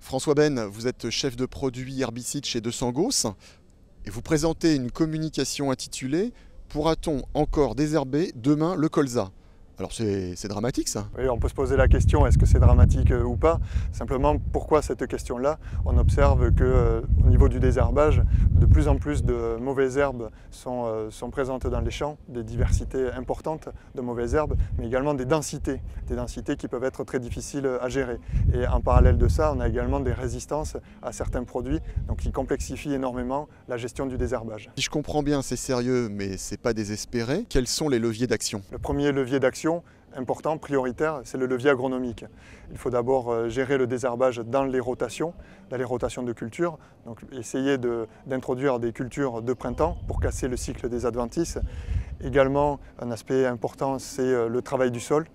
François Ben, vous êtes chef de produit herbicide chez 200 Gauss et vous présentez une communication intitulée Pourra-t-on encore désherber demain le colza? Alors c'est dramatique ça. Oui, on peut se poser la question, est-ce que c'est dramatique ou pas? Simplement, pourquoi cette question-là? On observe qu'au niveau du désherbage, de plus en plus de mauvaises herbes sont présentes dans les champs, des diversités importantes de mauvaises herbes, mais également des densités qui peuvent être très difficiles à gérer. Et en parallèle de ça, on a également des résistances à certains produits, donc qui complexifient énormément la gestion du désherbage. Si je comprends bien, c'est sérieux, mais c'est pas désespéré. Quels sont les leviers d'action? Le premier levier d'action important, prioritaire, c'est le levier agronomique. Il faut d'abord gérer le désherbage dans les rotations de cultures, donc essayer d'introduire des cultures de printemps pour casser le cycle des adventices. Également, un aspect important, c'est le travail du sol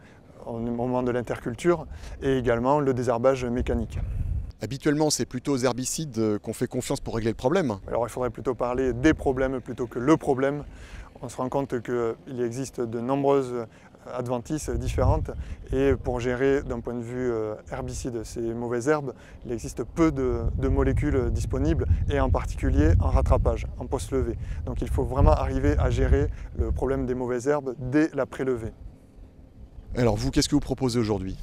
au moment de l'interculture et également le désherbage mécanique. Habituellement, c'est plutôt aux herbicides qu'on fait confiance pour régler le problème. Alors il faudrait plutôt parler des problèmes plutôt que le problème. On se rend compte qu'il existe de nombreuses adventices différentes et pour gérer d'un point de vue herbicide ces mauvaises herbes, il existe peu de molécules disponibles et en particulier en rattrapage, en post-levée. Donc il faut vraiment arriver à gérer le problème des mauvaises herbes dès la pré-levée. Alors vous, qu'est-ce que vous proposez aujourd'hui?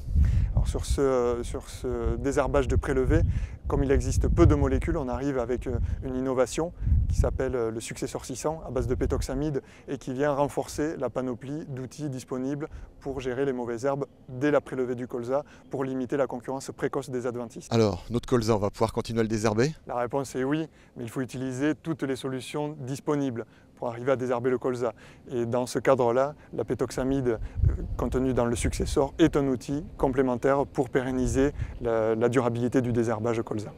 Alors sur ce désherbage de prélevée, comme il existe peu de molécules, on arrive avec une innovation qui s'appelle le successeur 600 à base de pétoxamide et qui vient renforcer la panoplie d'outils disponibles pour gérer les mauvaises herbes dès la prélevée du colza pour limiter la concurrence précoce des adventices. Alors, notre colza, on va pouvoir continuer à le désherber? La réponse est oui, mais il faut utiliser toutes les solutions disponibles pour arriver à désherber le colza. Et dans ce cadre-là, la pétoxamide contenue dans le successeur est un outil complémentaire pour pérenniser la durabilité du désherbage colza.